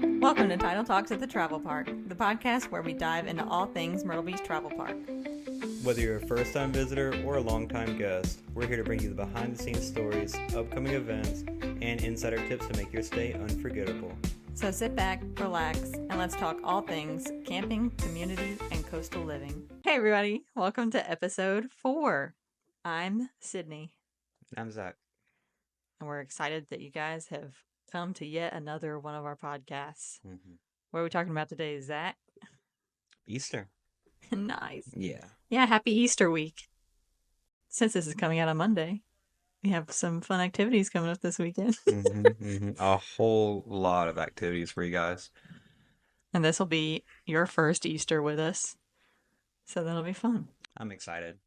Welcome to Tidal Talks at the Travel Park, the podcast where we dive into all things Myrtle Beach Travel Park. Whether you're a first-time visitor or a long-time guest, we're here to bring you the behind-the-scenes stories, upcoming events, and insider tips to make your stay unforgettable. So sit back, relax, and let's talk all things camping, community, and coastal living. Hey everybody, welcome to episode 4. I'm Sydney. I'm Zach. And we're excited that you guys have come to yet another one of our podcasts. What are we talking about today, Zach? Easter. Nice. Yeah, happy Easter week. Since this is coming out on Monday, we have some fun activities coming up this weekend. A whole lot of activities for you guys. And this will be your first Easter with us. So that'll be fun. I'm excited.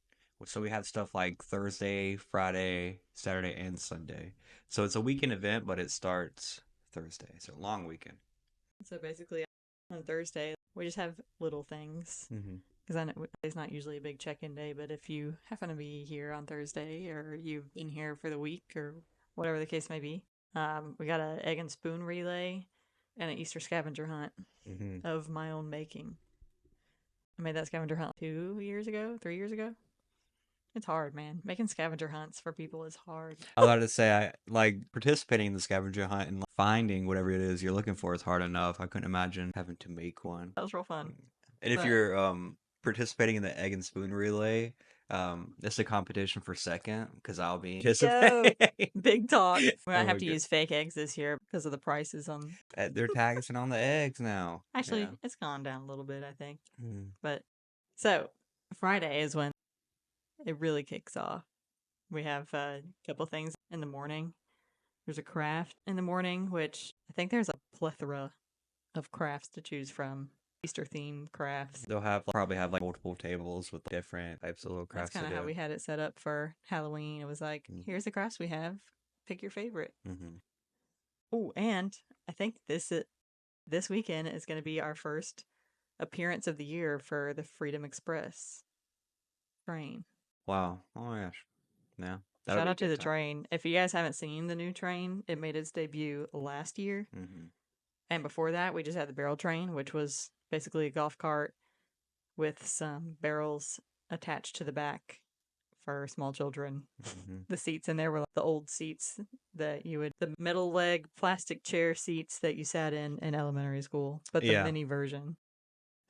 So we have stuff like Thursday, Friday, Saturday, and Sunday. So it's a weekend event, but it starts Thursday. So a long weekend. So basically on Thursday, we just have little things. Because I know it's not usually a big check-in day, but if you happen to be here on Thursday or you've been here for the week or whatever the case may be, we got an egg and spoon relay and an Easter scavenger hunt of my own making. I made that scavenger hunt 3 years ago. It's hard, man. Making scavenger hunts for people is hard. I was about to say, I like participating in the scavenger hunt and finding whatever it is you're looking for is hard enough. I couldn't imagine having to make one. That was real fun. And if you're participating in the egg and spoon relay, it's a competition for second because I'll be participating. Big talk. We're Oh gonna my have to use fake eggs this year because of the prices on. They're taxing on the eggs now. Actually, Yeah. it's gone down a little bit, I think. But so Friday is when it really kicks off. We have a couple things in the morning. There's a craft in the morning, which I think there's a plethora of crafts to choose from. Easter themed crafts. They'll probably have like multiple tables with different types of little crafts. That's kind of how we had it set up for Halloween. It was like, here's the crafts we have. Pick your favorite. Oh, and I think this weekend is going to be our first appearance of the year for the Freedom Express train. Wow. Oh my gosh. Yeah. Shout out to the train. If you guys haven't seen the new train, it made its debut last year. And before that, we just had the barrel train, which was basically a golf cart with some barrels attached to the back for small children. The seats in there were like the old seats that the metal leg plastic chair seats that you sat in elementary school, but the mini version.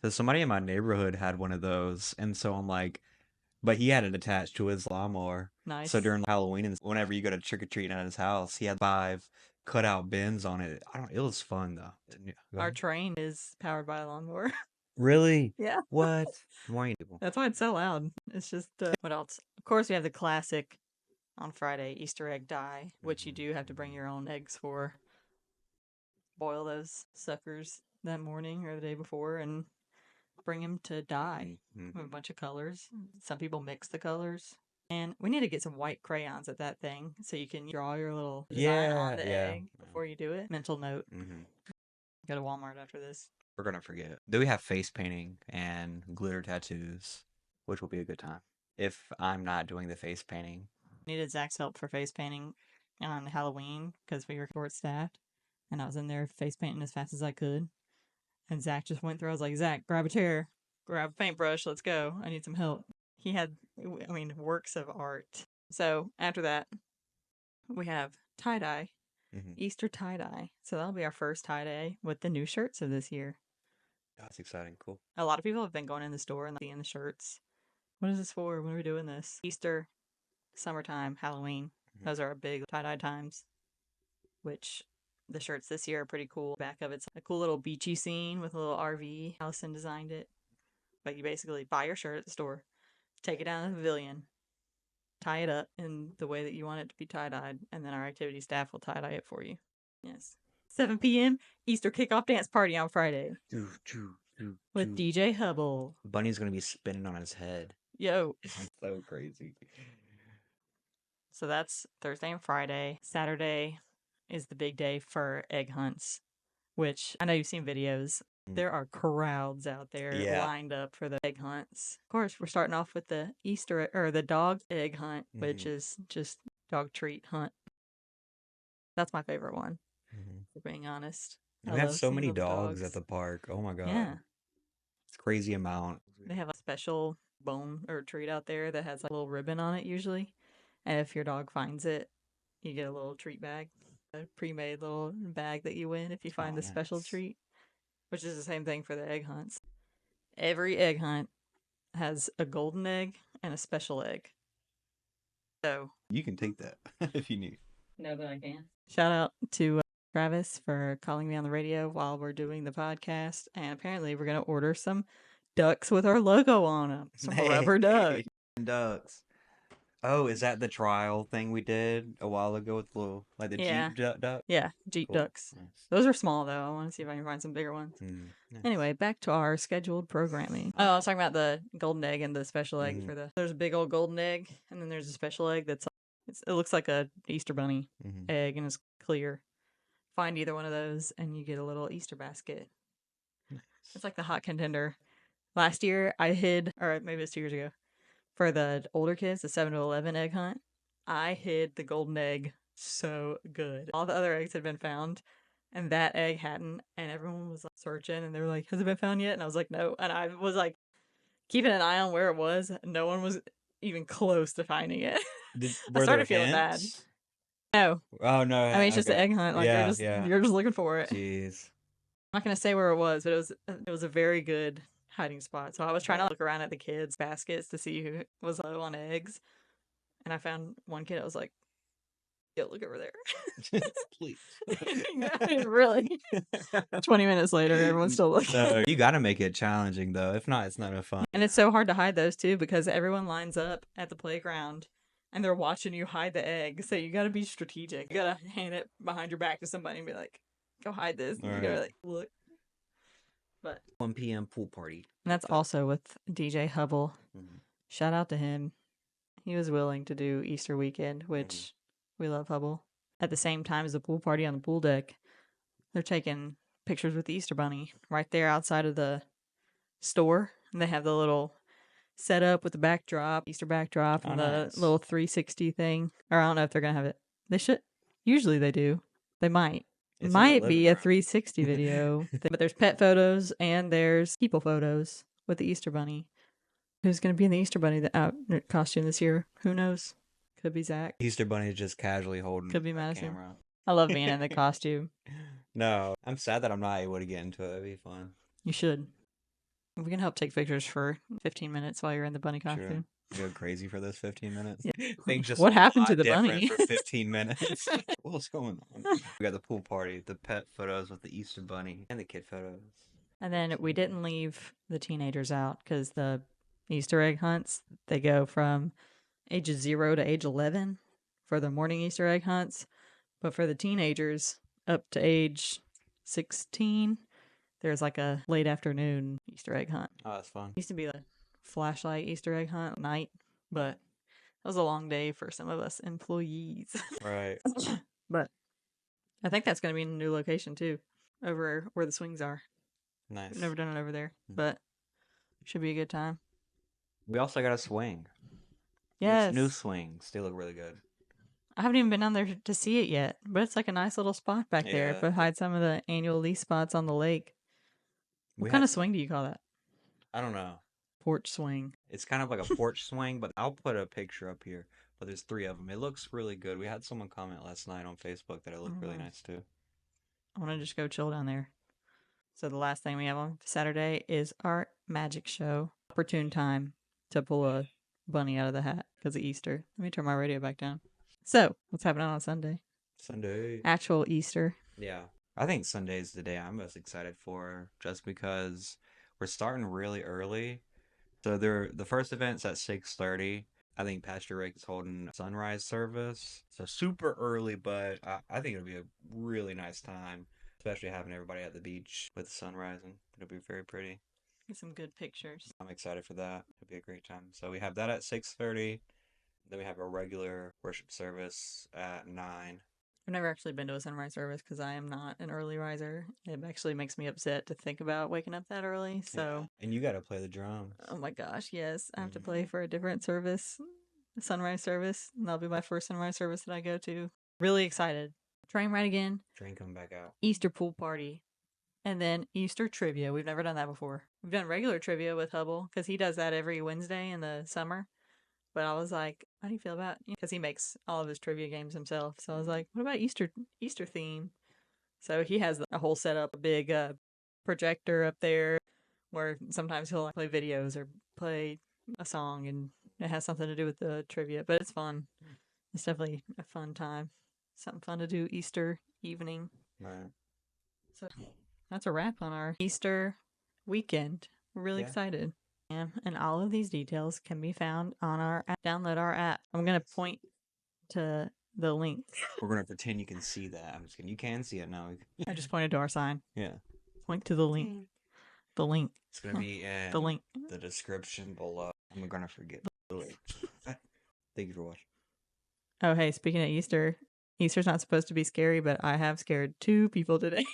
So somebody in my neighborhood had one of those, and so I'm like, but he had it attached to his lawnmower. Nice. So during Halloween, and whenever you go to trick-or-treating at his house, he had 5 cutout bins on it. It was fun though. Our train is powered by a lawnmower. Really? Yeah. What? Why? That's why it's so loud. It's just, what else? Of course, we have the classic on Friday, Easter egg dye, which you do have to bring your own eggs for. Boil those suckers that morning or the day before and bring them to dye with a bunch of colors. Some people mix the colors. And we need to get some white crayons at that thing so you can draw your little design on the egg before you do it. Mental note. Go to Walmart after this. We're going to forget. Then we have face painting and glitter tattoos, which will be a good time. If I'm not doing the face painting. Needed Zach's help for face painting on Halloween because we were short-staffed. And I was in there face painting as fast as I could. And Zach just went through. I was like, Zach, grab a chair, grab a paintbrush, let's go. I need some help. He had, works of art. So after that, we have tie-dye, Easter tie-dye. So that'll be our first tie-dye with the new shirts of this year. That's exciting. Cool. A lot of people have been going in the store and seeing the shirts. What is this for? When are we doing this? Easter, summertime, Halloween. Those are our big tie-dye times, which the shirts this year are pretty cool. Back of it's a cool little beachy scene with a little RV. Allison designed it. But you basically buy your shirt at the store, take it down to the pavilion, tie it up in the way that you want it to be tie-dyed, and then our activity staff will tie-dye it for you. Yes. 7 p.m. Easter kickoff dance party on Friday. With DJ Hubble. Bunny's going to be spinning on his head. Yo. So crazy. So that's Thursday and Friday. Saturday is the big day for egg hunts, which I know you've seen videos. There are crowds out there lined up for the egg hunts. Of course, we're starting off with the the dog egg hunt, which is just dog treat hunt. That's my favorite one, for being honest. I We have love so seeing many little dogs at dogs. the park. Oh my Yeah. god. It's a crazy amount. They have a special bone or treat out there that has a little ribbon on it usually. And if your dog finds it, you get a little treat bag, a pre-made little bag that you win if you find Oh, the special nice. treat, which is the same thing for the egg hunts. Every egg hunt has a golden egg and a special egg. So, You can take that if you need. know that I can. Shout out to Travis for calling me on the radio while we're doing the podcast. And apparently, we're going to order some ducks with our logo on them. Some rubber duck. Ducks. Oh, is that the trial thing we did a while ago with the little, like the Yeah. Jeep duck? Yeah, Jeep Cool. ducks. Nice. Those are small though. I want to see if I can find some bigger ones. Nice. Anyway, back to our scheduled programming. Oh, I was talking about the golden egg and the special egg for the. There's a big old golden egg, and then there's a special egg that's. It looks like a Easter bunny egg and it's clear. Find either one of those, and you get a little Easter basket. Nice. It's like the hot contender. Last year, I hid, or maybe it's 2 years ago, for the older kids, the 7 to 11 egg hunt. I hid the golden egg so good. All the other eggs had been found, and that egg hadn't. And everyone was like, searching, and they were like, "Has it been found yet?" And I was like, "No." And I was like, keeping an eye on where it was. No one was even close to finding it. I started feeling bad. No. Oh no. I mean, it's just an egg hunt. Like you're just looking for it. Jeez. I'm not gonna say where it was, but it was a very good hiding spot. So I was trying to look around at the kids' baskets to see who was low on eggs, and I found one kid. I was like, "Yo, look over there." Please. Really. 20 minutes later, everyone's still looking. No, you got to make it challenging though. If not, it's not a fun. And it's so hard to hide those too because everyone lines up at the playground and they're watching you hide the egg. So you got to be strategic. You got to hand it behind your back to somebody and be like, "Go hide this." And you got to like look. But 1 p.m. pool party. And that's also with DJ Hubble. Shout out to him. He was willing to do Easter weekend, which we love Hubble. At the same time as the pool party on the pool deck, they're taking pictures with the Easter Bunny right there outside of the store. And they have the little setup with the backdrop, Easter backdrop, and the little 360 thing. Or I don't know if they're going to have it. They should. Usually they do. They might. It might be a 360 video. But there's pet photos and there's people photos with the Easter Bunny. Who's going to be in the Easter Bunny costume this year? Who knows? Could be Zach. Easter Bunny is just casually holding Could be Madison. camera. I love being in the costume. No, I'm sad that I'm not able to get into it. That'd be fun. You should. We can help take pictures for 15 minutes while you're in the bunny costume. Sure. Go crazy for those 15 minutes. Yeah. Things just what happened to the bunny for 15 minutes? What's going on? We got the pool party, the pet photos with the Easter Bunny, and the kid photos. And then we didn't leave the teenagers out because the Easter egg hunts, they go from ages 0 to age 11 for the morning Easter egg hunts. But for the teenagers up to age 16, there's like a late afternoon Easter egg hunt. Oh, that's fun. Used to be a flashlight Easter egg hunt at night, but it was a long day for some of us employees. Right. But I think that's going to be in a new location too, over where the swings are. Nice. I've never done it over there, but should be a good time. We also got a swing. Yes. New swings. They look really good. I haven't even been down there to see it yet, but it's like a nice little spot back there behind some of the annual lease spots on the lake. What kind of swing do you call that? I don't know. Porch swing. It's kind of like a porch swing, but I'll put a picture up here. But there's 3 of them. It looks really good. We had someone comment last night on Facebook that it looked really nice too. I want to just go chill down there. So the last thing we have on Saturday is our magic show. Opportune time to pull a bunny out of the hat because of Easter. Let me turn my radio back down. So, what's happening on Sunday? Sunday. Actual Easter. Yeah. I think Sunday is the day I'm most excited for just because we're starting really early. So the first event's at 6:30. I think Pastor Rick is holding sunrise service. So super early, but I think it'll be a really nice time, especially having everybody at the beach with the sun rising. It'll be very pretty. Get some good pictures. I'm excited for that. It'll be a great time. So we have that at 6:30. Then we have a regular worship service at 9. I've never actually been to a sunrise service because I am not an early riser. It actually makes me upset to think about waking up that early. So, and you got to play the drums. Oh my gosh, yes. I have to play for a different service, a sunrise service. And that'll be my first sunrise service that I go to. Really excited. Train ride again. Train coming back out. Easter pool party. And then Easter trivia. We've never done that before. We've done regular trivia with Hubble because he does that every Wednesday in the summer. But I was like, how do you feel about, because he makes all of his trivia games himself. So I was like, what about Easter theme? So he has a whole setup, a big projector up there where sometimes he'll play videos or play a song and it has something to do with the trivia. But it's fun. It's definitely a fun time. Something fun to do Easter evening. Right. So that's a wrap on our Easter weekend. We're really excited. And all of these details can be found on our app. Download our app. I'm going to point to the link. We're gonna pretend you can see that. I'm just kidding. You can see it now. I just pointed to our sign. Yeah. Point to the link. The link. It's gonna be in the link. the description below. I'm gonna forget the link. Thank you for watching. Oh, hey, speaking of Easter, Easter's not supposed to be scary, but I have scared 2 people today.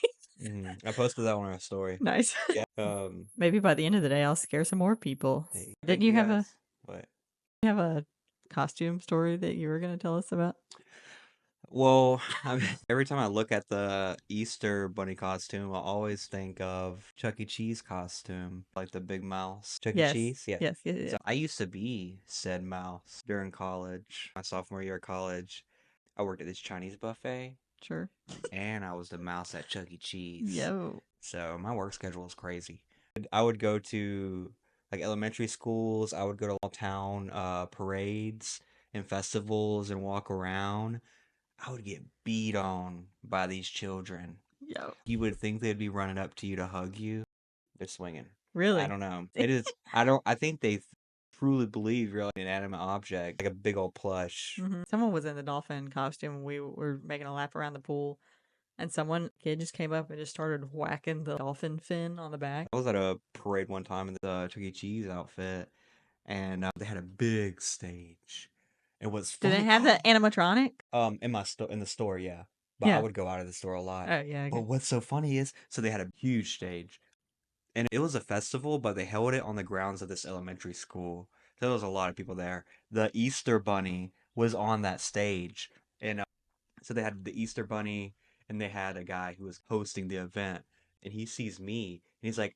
I posted that on our story. Nice. Yeah. Maybe by the end of the day, I'll scare some more people. Hey, Didn't you have what? You have a costume story that you were going to tell us about? Well, every time I look at the Easter bunny costume, I always think of Chuck E. Cheese costume, like the big mouse. Chuck E. Cheese? Yeah. Yes. So I used to be said mouse during college, my sophomore year of college. I worked at this Chinese buffet. Sure. And I was the mouse at Chuck E. Cheese. Yo. So my work schedule was crazy. I would go to like elementary schools. I would go to all town parades and festivals and walk around. I would get beat on by these children. Yo. You would think they'd be running up to you to hug you. They're swinging. Really? I don't know. It is. I think they truly believe you're like an inanimate object, like a big old plush. Someone was in the dolphin costume and we were making a lap around the pool. And kid just came up and just started whacking the dolphin fin on the back. I was at a parade one time in the Chuck E. Cheese outfit, and they had a big stage. And what's Do funny? they have the animatronic? In the store, yeah. But I would go out of the store a lot. Oh, yeah. But what's so funny is, so they had a huge stage, and it was a festival, but they held it on the grounds of this elementary school. So there was a lot of people there. The Easter Bunny was on that stage, and so they had the Easter Bunny, and they had a guy who was hosting the event, and he sees me, and he's like,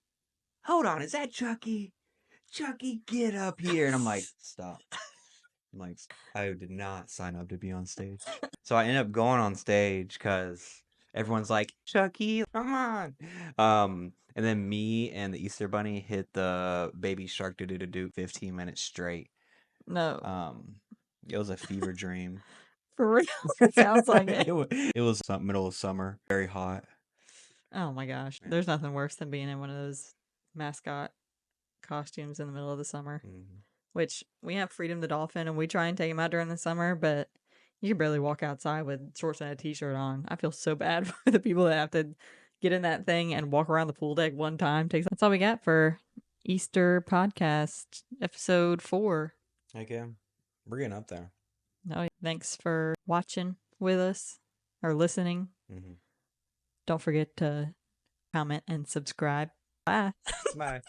"Hold on, is that Chucky? Chucky, get up here!" And I'm like, "Stop." I'm like, I did not sign up to be on stage. So I end up going on stage because everyone's like, "Chucky, come on." And then me and the Easter Bunny hit the Baby Shark do do do do 15 minutes straight. No. It was a fever dream. For real? Sounds like it. It was middle of summer, very hot. Oh my gosh. There's nothing worse than being in one of those mascot costumes in the middle of the summer. Which we have Freedom the Dolphin and we try and take him out during the summer, but you can barely walk outside with shorts and a t-shirt on. I feel so bad for the people that have to get in that thing and walk around the pool deck one time. That's all we got for Easter podcast episode 4. Okay. We're getting up there. No, thanks for watching with us or listening. Don't forget to comment and subscribe. Bye. Bye.